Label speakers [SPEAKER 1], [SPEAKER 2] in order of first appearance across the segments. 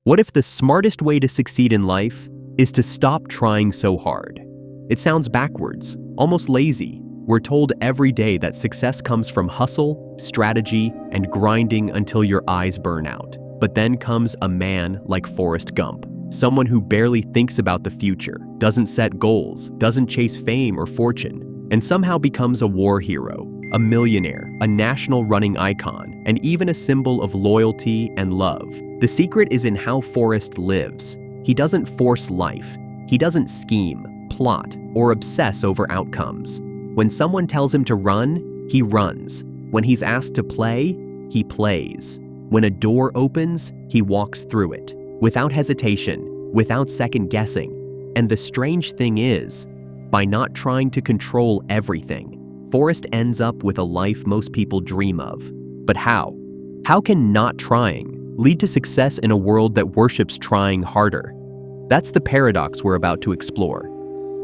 [SPEAKER 1] What if the smartest way to succeed in life is to stop trying so hard? It sounds backwards, almost lazy. We're told every day that success comes from hustle, strategy, and grinding until your eyes burn out. But then comes a man like Forrest Gump, someone who barely thinks about the future, doesn't set goals, doesn't chase fame or fortune, and somehow becomes a war hero, a millionaire, a national running icon, and even a symbol of loyalty and love. The secret is in how Forrest lives. He doesn't force life. He doesn't scheme, plot, or obsess over outcomes. When someone tells him to run, he runs. When he's asked to play, he plays. When a door opens, he walks through it, without hesitation, without second guessing. And the strange thing is, by not trying to control everything, Forrest ends up with a life most people dream of. But how? How can not trying lead to success in a world that worships trying harder? That's the paradox we're about to explore.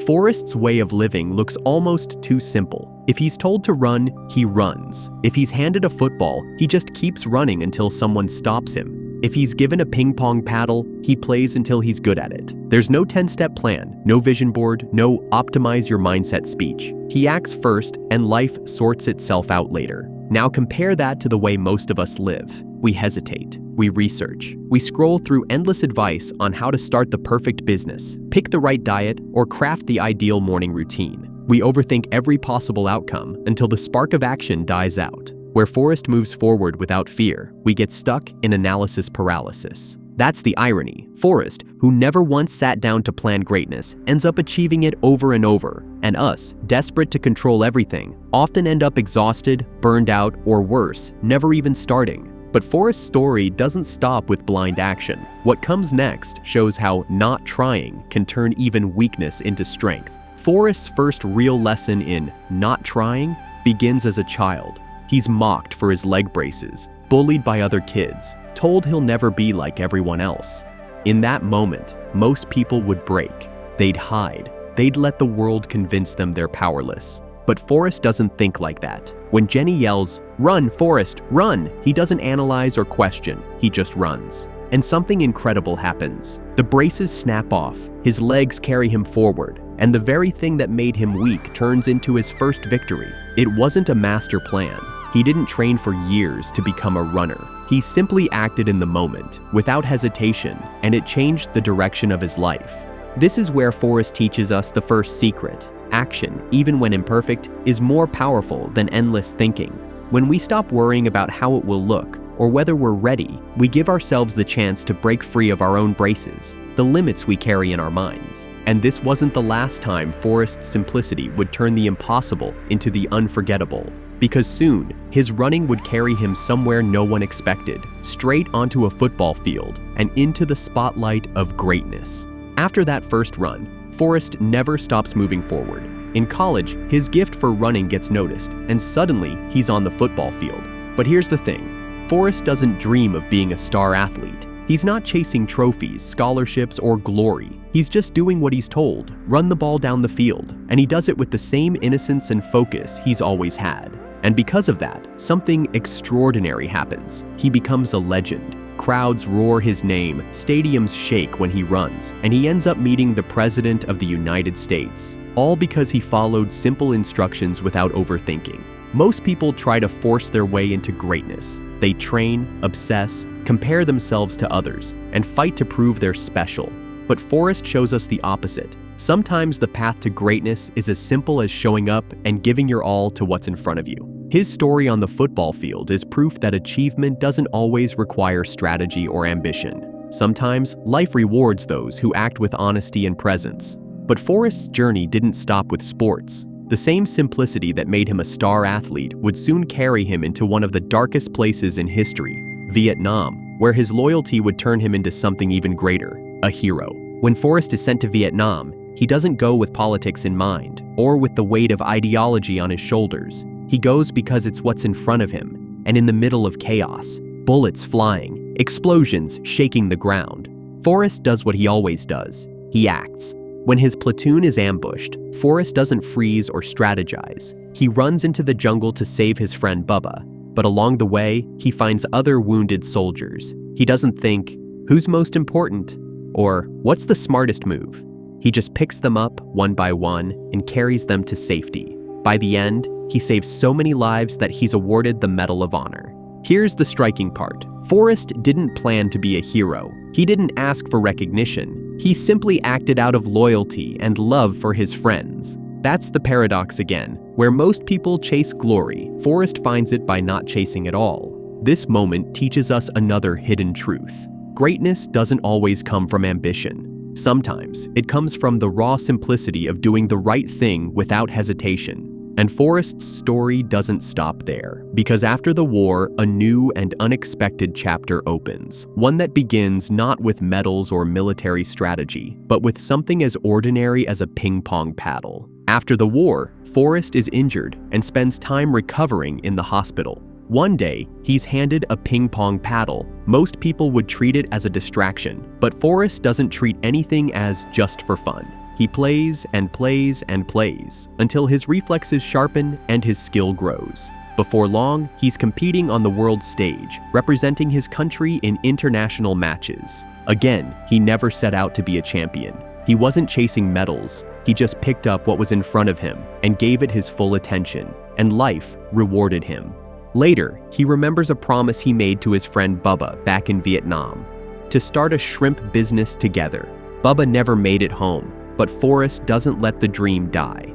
[SPEAKER 1] Forrest's way of living looks almost too simple. If he's told to run, he runs. If he's handed a football, he just keeps running until someone stops him. If he's given a ping pong paddle, he plays until he's good at it. There's no 10-step plan, no vision board, no optimize your mindset speech. He acts first, and life sorts itself out later. Now compare that to the way most of us live. We hesitate, we research, we scroll through endless advice on how to start the perfect business, pick the right diet, or craft the ideal morning routine. We overthink every possible outcome until the spark of action dies out. Where Forrest moves forward without fear, we get stuck in analysis paralysis. That's the irony. Forrest, who never once sat down to plan greatness, ends up achieving it over and over. And us, desperate to control everything, often end up exhausted, burned out, or worse, never even starting. But Forrest's story doesn't stop with blind action. What comes next shows how not trying can turn even weakness into strength. Forrest's first real lesson in not trying begins as a child. He's mocked for his leg braces, bullied by other kids, told he'll never be like everyone else. In that moment, most people would break. They'd hide. They'd let the world convince them they're powerless. But Forrest doesn't think like that. When Jenny yells, "Run, Forrest, run!" he doesn't analyze or question, he just runs. And something incredible happens. The braces snap off, his legs carry him forward, and the very thing that made him weak turns into his first victory. It wasn't a master plan. He didn't train for years to become a runner. He simply acted in the moment, without hesitation, and it changed the direction of his life. This is where Forrest teaches us the first secret. Action, even when imperfect, is more powerful than endless thinking. When we stop worrying about how it will look, or whether we're ready, we give ourselves the chance to break free of our own braces, the limits we carry in our minds. And this wasn't the last time Forrest's simplicity would turn the impossible into the unforgettable. Because soon, his running would carry him somewhere no one expected, straight onto a football field and into the spotlight of greatness. After that first run, Forrest never stops moving forward. In college, his gift for running gets noticed, and suddenly he's on the football field. But here's the thing, Forrest doesn't dream of being a star athlete. He's not chasing trophies, scholarships, or glory. He's just doing what he's told, run the ball down the field, and he does it with the same innocence and focus he's always had. And because of that, something extraordinary happens. He becomes a legend. Crowds roar his name, stadiums shake when he runs, and he ends up meeting the President of the United States. All because he followed simple instructions without overthinking. Most people try to force their way into greatness. They train, obsess, compare themselves to others, and fight to prove they're special. But Forrest shows us the opposite. Sometimes the path to greatness is as simple as showing up and giving your all to what's in front of you. His story on the football field is proof that achievement doesn't always require strategy or ambition. Sometimes, life rewards those who act with honesty and presence. But Forrest's journey didn't stop with sports. The same simplicity that made him a star athlete would soon carry him into one of the darkest places in history, Vietnam, where his loyalty would turn him into something even greater, a hero. When Forrest is sent to Vietnam, he doesn't go with politics in mind, or with the weight of ideology on his shoulders. He goes because it's what's in front of him, and in the middle of chaos, bullets flying, explosions shaking the ground, Forrest does what he always does. He acts. When his platoon is ambushed, Forrest doesn't freeze or strategize. He runs into the jungle to save his friend Bubba, but along the way, he finds other wounded soldiers. He doesn't think, Who's most important? Or what's the smartest move? He just picks them up one by one and carries them to safety. By the end, he saves so many lives that he's awarded the Medal of Honor. Here's the striking part. Forrest didn't plan to be a hero. He didn't ask for recognition. He simply acted out of loyalty and love for his friends. That's the paradox again. Where most people chase glory, Forrest finds it by not chasing at all. This moment teaches us another hidden truth. Greatness doesn't always come from ambition. Sometimes it comes from the raw simplicity of doing the right thing without hesitation. And Forrest's story doesn't stop there, because after the war, a new and unexpected chapter opens, one that begins not with medals or military strategy, but with something as ordinary as a ping-pong paddle. After the war, Forrest is injured and spends time recovering in the hospital. One day, he's handed a ping-pong paddle. Most people would treat it as a distraction, but Forrest doesn't treat anything as just for fun. He plays and plays and plays until his reflexes sharpen and his skill grows. Before long, he's competing on the world stage, representing his country in international matches. Again, he never set out to be a champion. He wasn't chasing medals. He just picked up what was in front of him and gave it his full attention, and life rewarded him. Later, he remembers a promise he made to his friend Bubba back in Vietnam, to start a shrimp business together. Bubba never made it home, but Forrest doesn't let the dream die.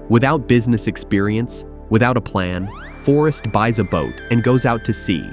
[SPEAKER 1] Without business experience, without a plan, Forrest buys a boat and goes out to sea.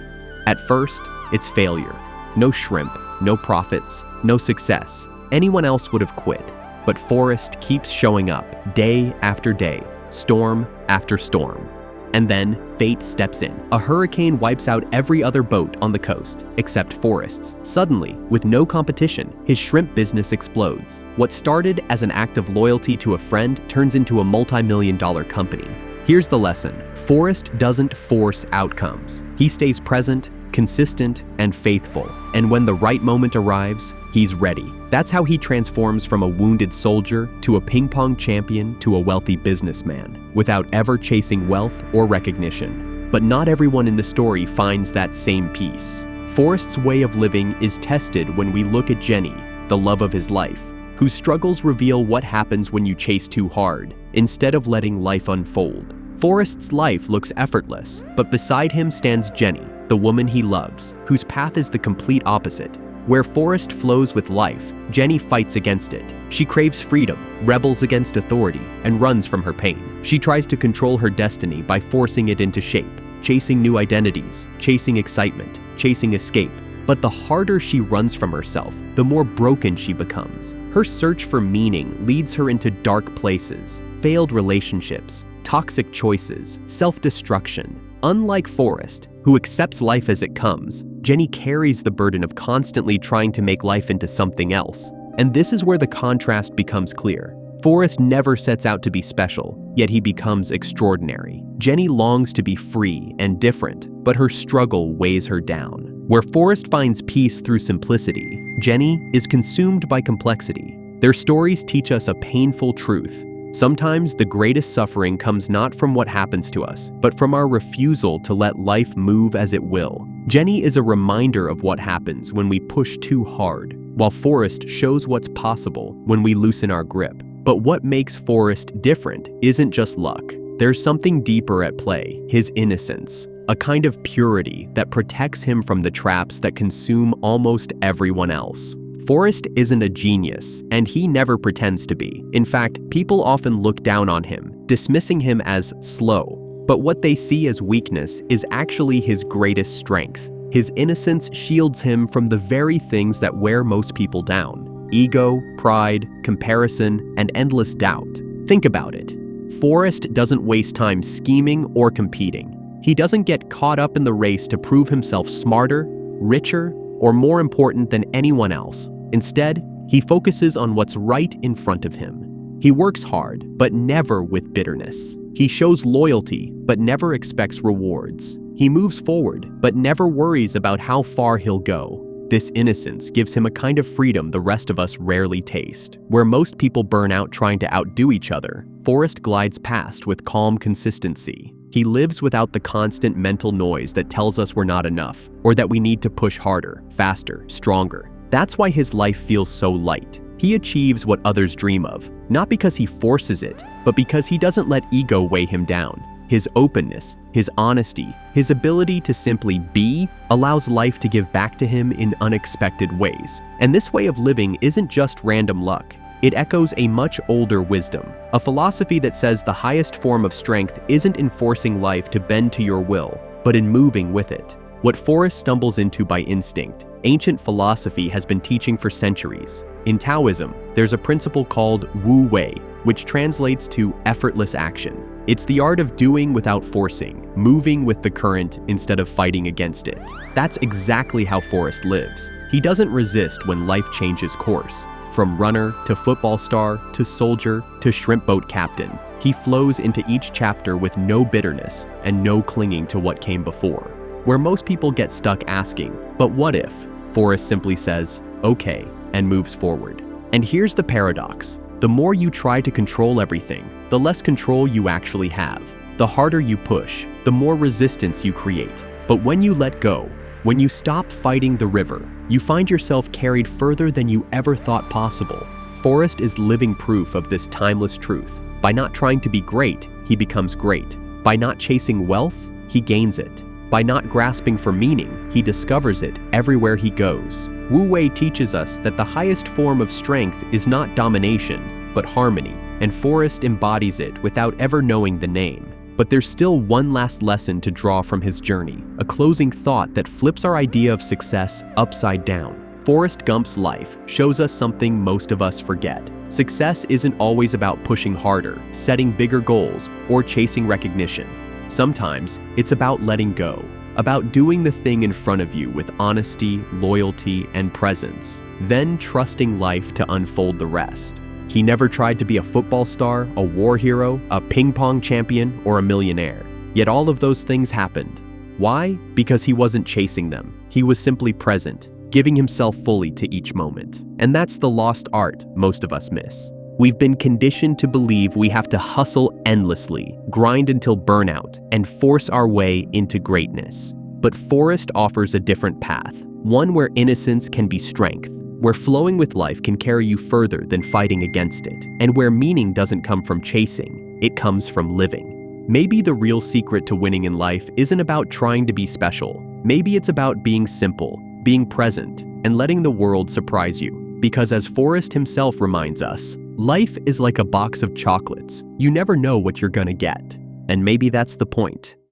[SPEAKER 1] At first, it's failure. No shrimp, no profits, no success. Anyone else would have quit. But Forrest keeps showing up day after day, storm after storm. And then fate steps in. A hurricane wipes out every other boat on the coast, except Forrest's. Suddenly, with no competition, his shrimp business explodes. What started as an act of loyalty to a friend turns into a multi-million-dollar company. Here's the lesson. Forrest doesn't force outcomes. He stays present, consistent, and faithful. And when the right moment arrives, he's ready. That's how he transforms from a wounded soldier to a ping-pong champion to a wealthy businessman, without ever chasing wealth or recognition. But not everyone in the story finds that same peace. Forrest's way of living is tested when we look at Jenny, the love of his life, whose struggles reveal what happens when you chase too hard, instead of letting life unfold. Forrest's life looks effortless, but beside him stands Jenny, the woman he loves, whose path is the complete opposite. Where Forrest flows with life, Jenny fights against it. She craves freedom, rebels against authority, and runs from her pain. She tries to control her destiny by forcing it into shape, chasing new identities, chasing excitement, chasing escape. But the harder she runs from herself, the more broken she becomes. Her search for meaning leads her into dark places, failed relationships, toxic choices, self-destruction. Unlike Forrest, who accepts life as it comes, Jenny carries the burden of constantly trying to make life into something else. And this is where the contrast becomes clear. Forrest never sets out to be special, yet he becomes extraordinary. Jenny longs to be free and different, but her struggle weighs her down. Where Forrest finds peace through simplicity, Jenny is consumed by complexity. Their stories teach us a painful truth. Sometimes the greatest suffering comes not from what happens to us, but from our refusal to let life move as it will. Jenny is a reminder of what happens when we push too hard, while Forrest shows what's possible when we loosen our grip. But what makes Forrest different isn't just luck. There's something deeper at play, his innocence, a kind of purity that protects him from the traps that consume almost everyone else. Forrest isn't a genius, and he never pretends to be. In fact, people often look down on him, dismissing him as slow. But what they see as weakness is actually his greatest strength. His innocence shields him from the very things that wear most people down: ego, pride, comparison, and endless doubt. Think about it. Forrest doesn't waste time scheming or competing. He doesn't get caught up in the race to prove himself smarter, richer, or more important than anyone else. Instead, he focuses on what's right in front of him. He works hard, but never with bitterness. He shows loyalty, but never expects rewards. He moves forward, but never worries about how far he'll go. This innocence gives him a kind of freedom the rest of us rarely taste. Where most people burn out trying to outdo each other, Forrest glides past with calm consistency. He lives without the constant mental noise that tells us we're not enough, or that we need to push harder, faster, stronger. That's why his life feels so light. He achieves what others dream of, not because he forces it, but because he doesn't let ego weigh him down. His openness, his honesty, his ability to simply be allows life to give back to him in unexpected ways. And this way of living isn't just random luck. It echoes a much older wisdom, a philosophy that says the highest form of strength isn't in forcing life to bend to your will, but in moving with it. What Forrest stumbles into by instinct, ancient philosophy has been teaching for centuries. In Taoism, there's a principle called Wu Wei, which translates to effortless action. It's the art of doing without forcing, moving with the current instead of fighting against it. That's exactly how Forrest lives. He doesn't resist when life changes course. From runner to football star to soldier to shrimp boat captain, he flows into each chapter with no bitterness and no clinging to what came before. Where most people get stuck asking, "But what if?" Forrest simply says, "Okay," and moves forward. And here's the paradox. The more you try to control everything, the less control you actually have. The harder you push, the more resistance you create. But when you let go, when you stop fighting the river, you find yourself carried further than you ever thought possible. Forrest is living proof of this timeless truth. By not trying to be great, he becomes great. By not chasing wealth, he gains it. By not grasping for meaning, he discovers it everywhere he goes. Wu Wei teaches us that the highest form of strength is not domination, but harmony, and Forrest embodies it without ever knowing the name. But there's still one last lesson to draw from his journey, a closing thought that flips our idea of success upside down. Forrest Gump's life shows us something most of us forget. Success isn't always about pushing harder, setting bigger goals, or chasing recognition. Sometimes it's about letting go, about doing the thing in front of you with honesty, loyalty, and presence, then trusting life to unfold the rest. He never tried to be a football star, a war hero, a ping pong champion, or a millionaire. Yet all of those things happened. Why? Because he wasn't chasing them. He was simply present, giving himself fully to each moment. And that's the lost art most of us miss. We've been conditioned to believe we have to hustle endlessly, grind until burnout, and force our way into greatness. But Forrest offers a different path, one where innocence can be strength, where flowing with life can carry you further than fighting against it, and where meaning doesn't come from chasing, it comes from living. Maybe the real secret to winning in life isn't about trying to be special. Maybe it's about being simple, being present, and letting the world surprise you. Because as Forrest himself reminds us, life is like a box of chocolates. You never know what you're gonna get. And maybe that's the point.